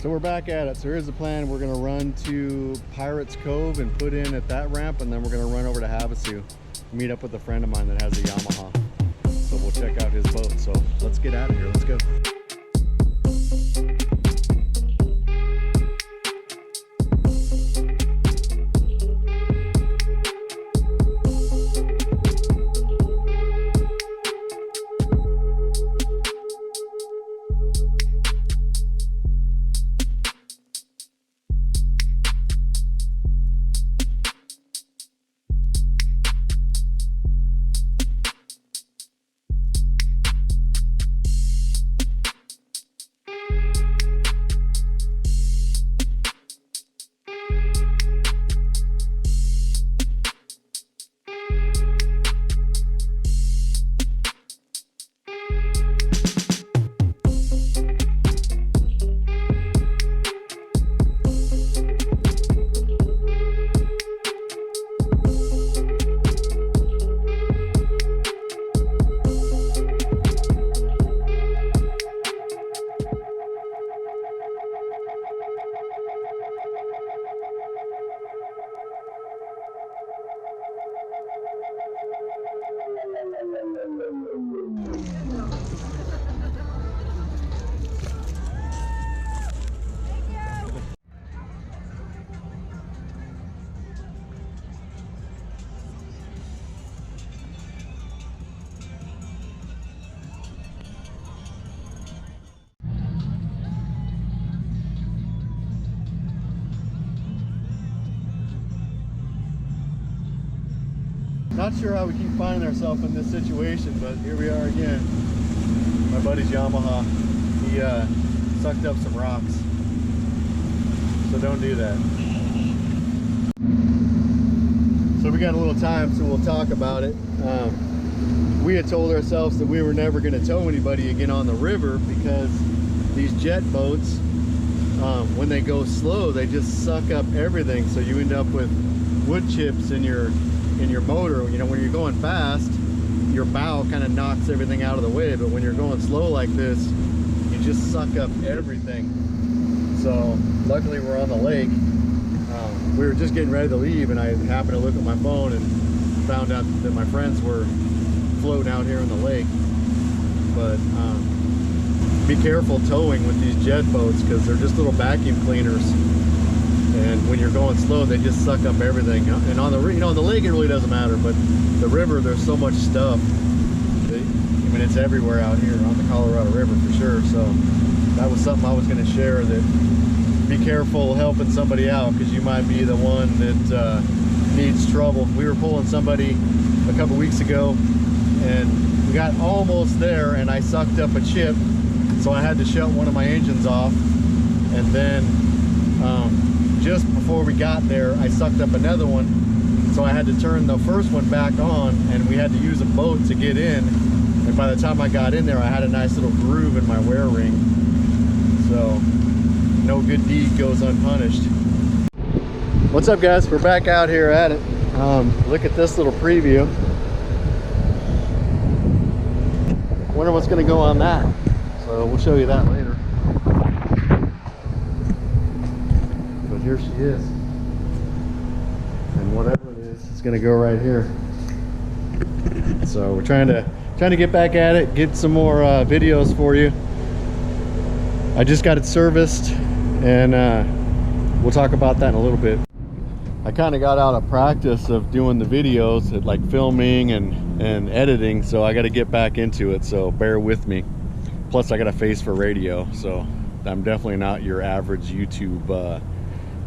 So we're back at it. So here's the plan. We're gonna run to Pirates Cove and put in at that ramp, and then we're gonna run over to Havasu, meet up with a friend of mine that has a Yamaha. So we'll check out his boat. So let's get out of here. Let's go. Not sure how we keep finding ourselves in this situation, but here we are again. My buddy's Yamaha, he sucked up some rocks, so don't do that. So we got a little time, so we'll talk about it. We had told ourselves that we were never going to tow anybody again on the river because these jet boats, when they go slow, they just suck up everything, so you end up with wood chips in your motor. You know, when you're going fast, your bow kind of knocks everything out of the way, but when you're going slow like this, you just suck up everything. So luckily we're on the lake. We were just getting ready to leave, and I happened to look at my phone and found out that my friends were floating out here in the lake. But be careful towing with these jet boats because they're just little vacuum cleaners. And when you're going slow, they just suck up everything. And on the, on the lake, it really doesn't matter, but the river, there's so much stuff. I mean, it's everywhere out here on the Colorado River for sure. So that was something I was going to share, that be careful helping somebody out because you might be the one that needs trouble. We were pulling somebody a couple weeks ago, and we got almost there, and I sucked up a chip, so I had to shut one of my engines off, and then just before we got there, I sucked up another one, so I had to turn the first one back on, and we had to use a boat to get in. And by the time I got in there, I had a nice little groove in my wear ring. So no good deed goes unpunished. What's up, guys? We're back out here at it. Look at this little preview. Wonder what's going to go on that. So we'll show you that later. Here she is, and whatever it is, it's gonna go right here. So we're trying to get back at it, get some more videos for you. I just got it serviced, and we'll talk about that in a little bit. I kind of got out of practice of doing the videos, like filming and editing, so I got to get back into it, so bear with me. Plus I got a face for radio, so I'm definitely not your average YouTube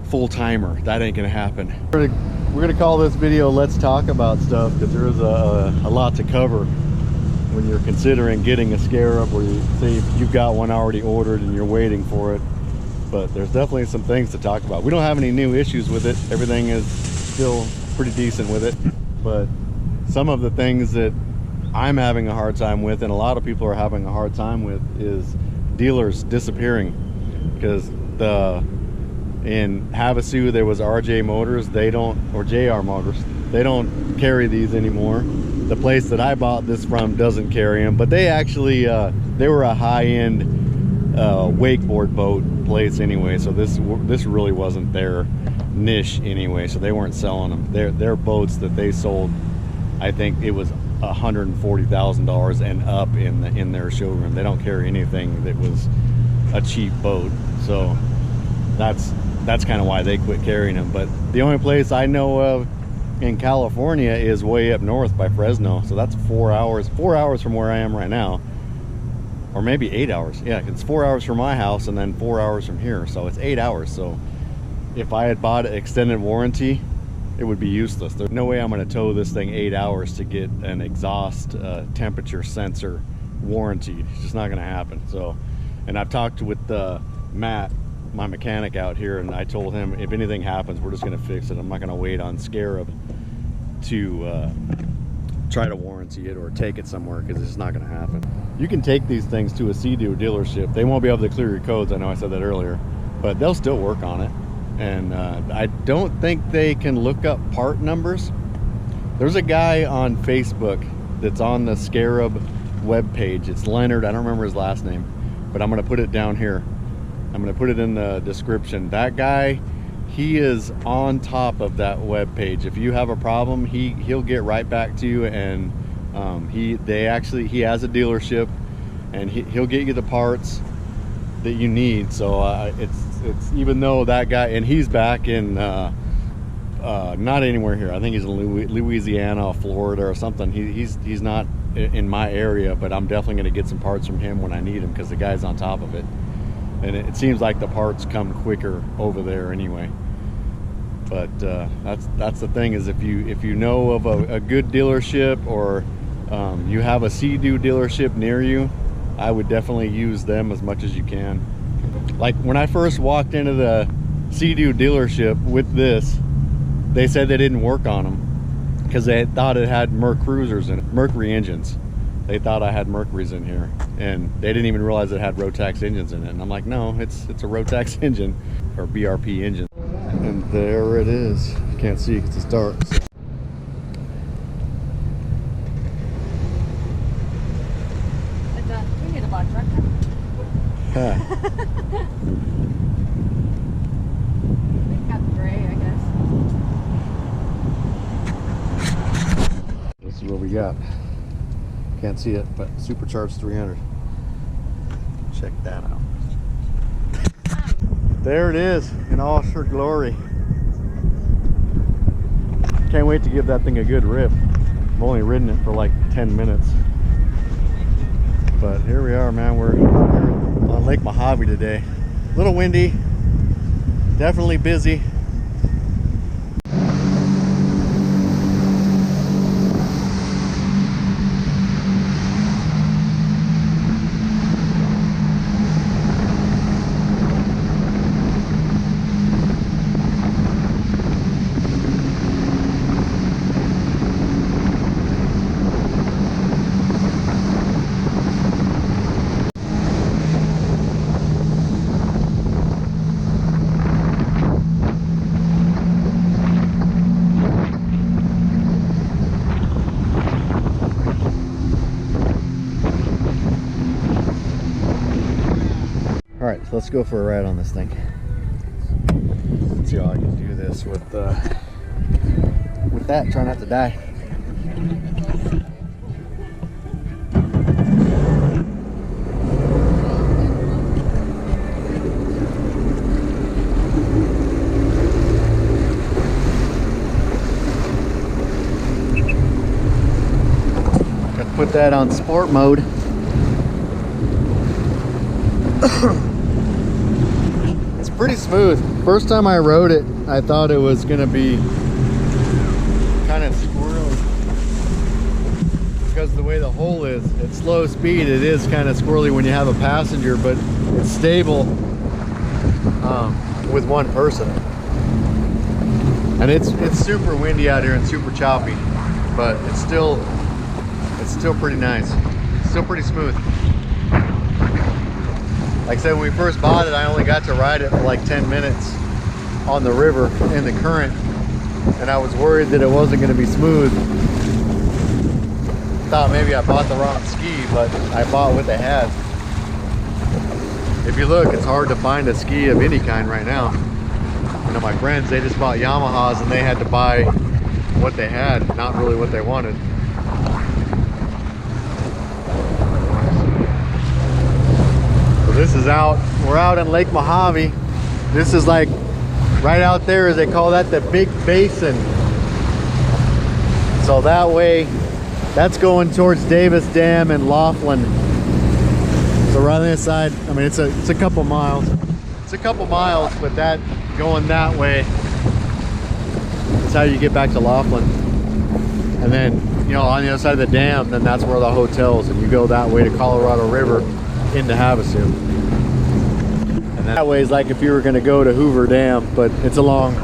full-timer. That ain't gonna happen. We're gonna call this video "Let's Talk About Stuff" because there is a lot to cover when you're considering getting a Scarab, or you say you've got one already ordered and you're waiting for it. But there's definitely some things to talk about. We don't have any new issues with it. Everything is still pretty decent with it, but some of the things that I'm having a hard time with, and a lot of people are having a hard time with, is dealers disappearing. Because in Havasu there was RJ Motors, they don't, or JR Motors, they don't carry these anymore. The place that I bought this from doesn't carry them, but they actually they were a high-end wakeboard boat place anyway, so this really wasn't their niche anyway, so they weren't selling them. Their boats that they sold, I think it was $140,000 and up in their showroom. They don't carry anything that was a cheap boat, so that's kind of why they quit carrying them. But the only place I know of in California is way up north by Fresno, so that's 4 hours from where I am right now, or maybe 8 hours. Yeah, it's 4 hours from my house and then 4 hours from here, so it's 8 hours. So if I had bought an extended warranty, it would be useless. There's no way I'm going to tow this thing 8 hours to get an exhaust temperature sensor warranty. It's just not going to happen. So, and I've talked with Matt, my mechanic out here, and I told him if anything happens, we're just going to fix it. I'm not going to wait on Scarab to try to warranty it or take it somewhere, because it's not going to happen. You can take these things to a Sea-Doo dealership. They won't be able to clear your codes. I know I said that earlier, but they'll still work on it. And I don't think they can look up part numbers. There's a guy on Facebook that's on the Scarab webpage. It's Leonard. I don't remember his last name, but I'm going to put it down here. I'm going to put it in the description. That guy, he is on top of that webpage. If you have a problem, he'll get right back to you, and he has a dealership, and he'll get you the parts that you need. So it's even though that guy, and he's back in not anywhere here. I think he's in Louisiana or Florida or something. He's not in my area, but I'm definitely going to get some parts from him when I need them, because the guy's on top of it. And it seems like the parts come quicker over there anyway. But that's the thing, is if you know of a good dealership, or you have a Sea-Doo dealership near you, I would definitely use them as much as you can. Like when I first walked into the Sea-Doo dealership with this, they said they didn't work on them because they thought it had Mercury engines. They thought I had Mercury's in here, and they didn't even realize it had Rotax engines in it. And I'm like, no, it's a Rotax engine, or BRP engine. And there it is. You can't see because it's dark. So. We need a box truck. Huh. We've got the gray, I guess. This is what we got. Can't see it, but supercharged 300. Check that out. There it is in all her glory. Can't wait to give that thing a good rip. I've only ridden it for like 10 minutes. But here we are, man. We're on Lake Mohave today. A little windy, definitely busy. All right, so let's go for a ride on this thing. Let's see how I can do this with that. Try not to die. Got to put that on sport mode. It's pretty smooth. First time I rode it, I thought it was gonna be kind of squirrely because of the way the hole is. At slow speed, it is kind of squirrely when you have a passenger, but it's stable with one person. And it's super windy out here and super choppy, but it's still pretty nice. It's still pretty smooth. Like I said, when we first bought it, I only got to ride it for like 10 minutes on the river in the current, and I was worried that it wasn't going to be smooth. Thought maybe I bought the wrong ski, but I bought what they had. if you look, it's hard to find a ski of any kind right now. You know, my friends, they just bought Yamahas and they had to buy what they had, not really what they wanted. So this is out, we're out in Lake Mohave. This is like right out there, as they call that, the big basin. So that way, that's going towards Davis Dam and Laughlin. So right on this side, I mean, it's a couple miles. It's a couple miles, but that going that way, that's how you get back to Laughlin. And then, you know, on the other side of the dam, then that's where the hotel's, and you go that way to Colorado River into Havasu. And that way is like if you were going to go to Hoover Dam, but it's a long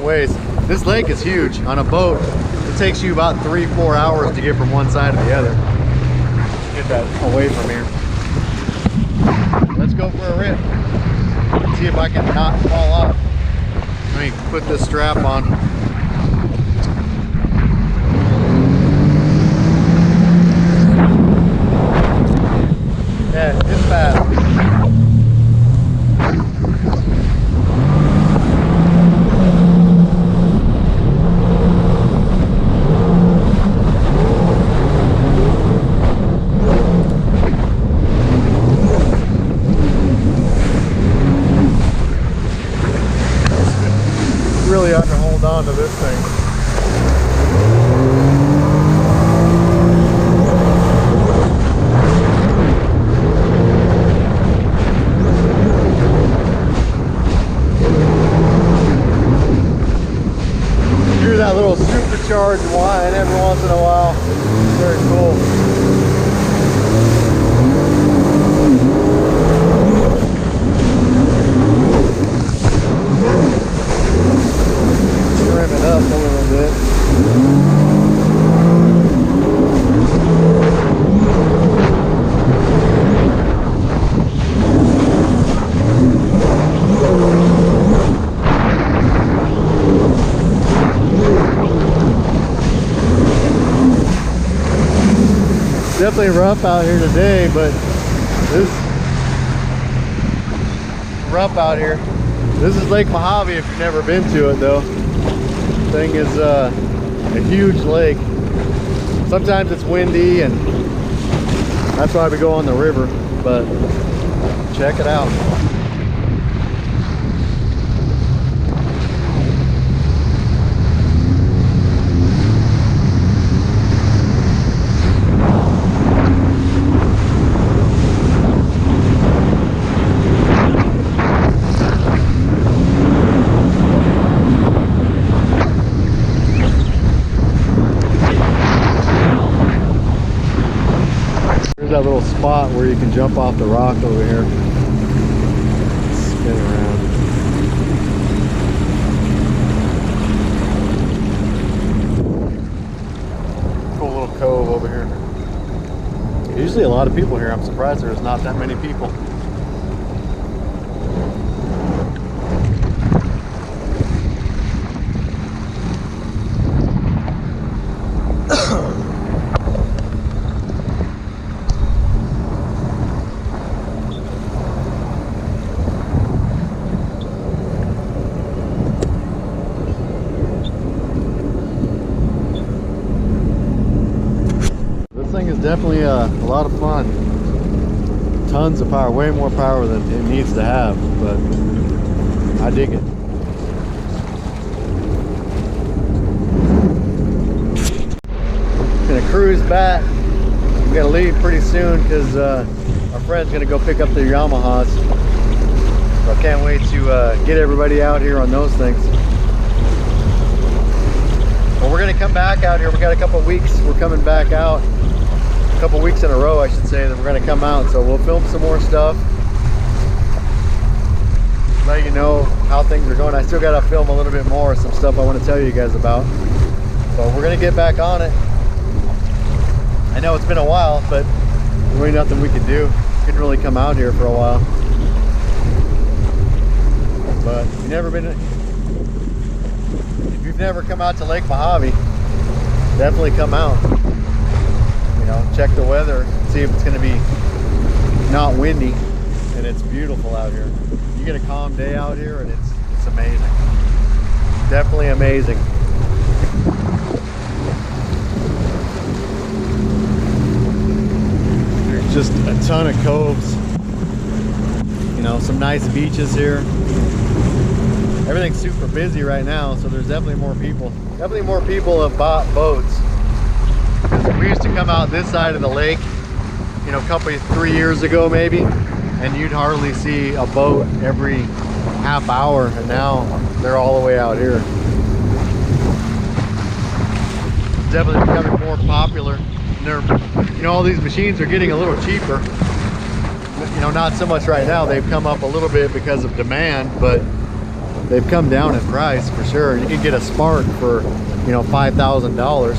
ways. This lake is huge. On a boat, it takes you about 3-4 hours to get from one side to the other. Get that away from here. Let's go for a rip. See if I can not fall off. Let me put this strap on. Yeah, it's fast. Really have to hold on to this thing. Hear that little supercharged whine every once in a while. Very cool. Trim it up a little bit. It's definitely rough out here today, but this rough out here. This is Lake Mohave if you've never been to it though. Thing is a huge lake. Sometimes it's windy, and that's why we go on the river, but check it out. That little spot where you can jump off the rock over here. Spin around. Cool little cove over here. Usually a lot of people here. I'm surprised there's not that many people. Definitely a lot of fun. Tons of power, way more power than it needs to have, but I dig it. Gonna cruise back. We gotta leave pretty soon because our friend's gonna go pick up their Yamahas. So I can't wait to get everybody out here on those things. Well, we're gonna come back out here. We got a couple weeks. We're coming back out. Couple weeks in a row, I should say, that we're going to come out, so we'll film some more stuff, let you know how things are going. I still got to film a little bit more, some stuff I want to tell you guys about, so we're going to get back on it. I know it's been a while, but there's really nothing we can do. Couldn't really come out here for a while, but if you've never come out to Lake Mohave, definitely come out. You know, check the weather, see if it's going to be not windy. and it's beautiful out here. You get a calm day out here and it's amazing. Definitely amazing. There's just a ton of coves. You know, some nice beaches here. Everything's super busy right now, so there's definitely more people. Definitely more people have bought boats. We used to come out this side of the lake, you know, 3 years ago maybe, and you'd hardly see a boat every half hour, and now they're all the way out here. It's definitely becoming more popular. And they're, you know, all these machines are getting a little cheaper. You know, not so much right now. They've come up a little bit because of demand, but they've come down in price for sure. You can get a Spark for, you know, $5,000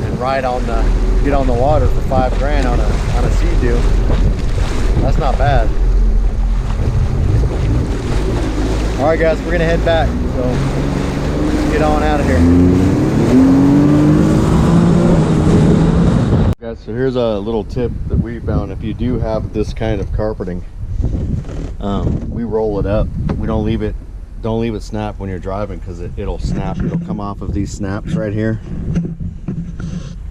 and ride on the, get on the water for $5 grand on a Sea-Doo. That's not bad. All right, guys, we're gonna head back. So let's get on out of here. Guys, so here's a little tip that we found. If you do have this kind of carpeting, we roll it up. We don't leave it snap when you're driving, because it'll snap. It'll come off of these snaps right here.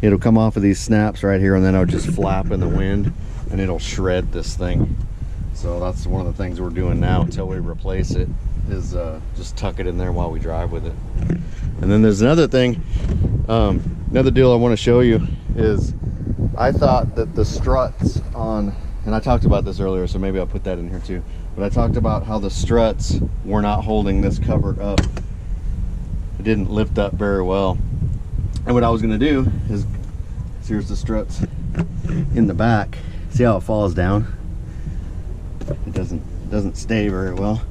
It'll come off of these snaps right here, and then it'll just flap in the wind and it'll shred this thing. So that's one of the things we're doing now until we replace it, is just tuck it in there while we drive with it. And then there's another thing, another deal I want to show you is, I thought that the struts on, and I talked about this earlier, so maybe I'll put that in here too, but I talked about how the struts were not holding this cover up. It didn't lift up very well. And what I was going to do is, here's the struts in the back. See how it falls down? It doesn't stay very well.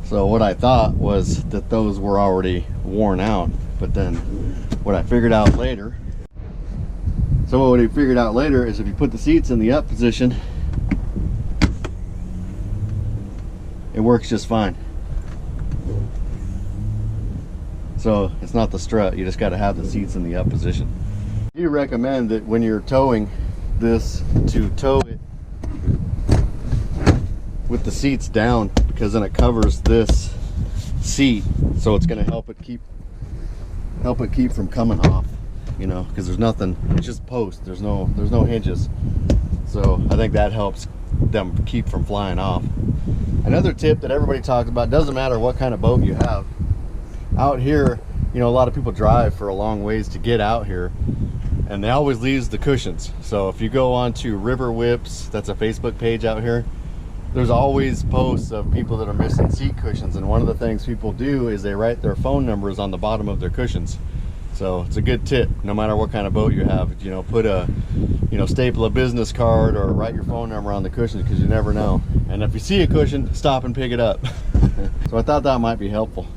So what I thought was that those were already worn out, but then what I figured out later, is if you put the seats in the up position, it works just fine. So it's not the strut, you just got to have the seats in the up position. I do recommend that when you're towing this, to tow it with the seats down, because then it covers this seat, so it's going to help it keep from coming off, you know, because there's nothing, it's just post, there's no hinges. So I think that helps them keep from flying off. Another tip that everybody talks about, doesn't matter what kind of boat you have out here, you know, a lot of people drive for a long ways to get out here, and they always leave the cushions. So if you go on to River Whips, that's a Facebook page out here, there's always posts of people that are missing seat cushions, and one of the things people do is they write their phone numbers on the bottom of their cushions. So it's a good tip, no matter what kind of boat you have, you know, put a, you know, staple a business card or write your phone number on the cushions, because you never know. And if you see a cushion, stop and pick it up. So I thought that might be helpful.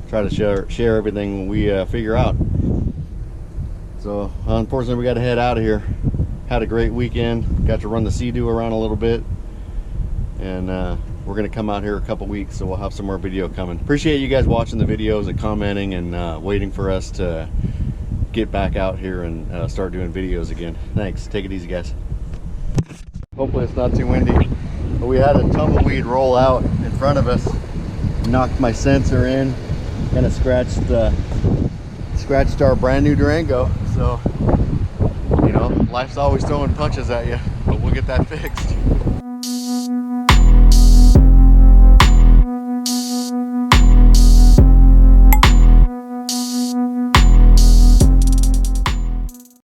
Try to share everything we figure out. So unfortunately we got to head out of here. Had a great weekend, got to run the Sea-Doo around a little bit, and we're gonna come out here a couple weeks, so we'll have some more video coming. Appreciate you guys watching the videos and commenting and waiting for us to get back out here and start doing videos again. Thanks. Take it easy, guys. Hopefully it's not too windy, but we had a tumbleweed roll out in front of us, knocked my sensor in, kind of scratched our brand new Durango. So, you know, life's always throwing punches at you, but we'll get that fixed.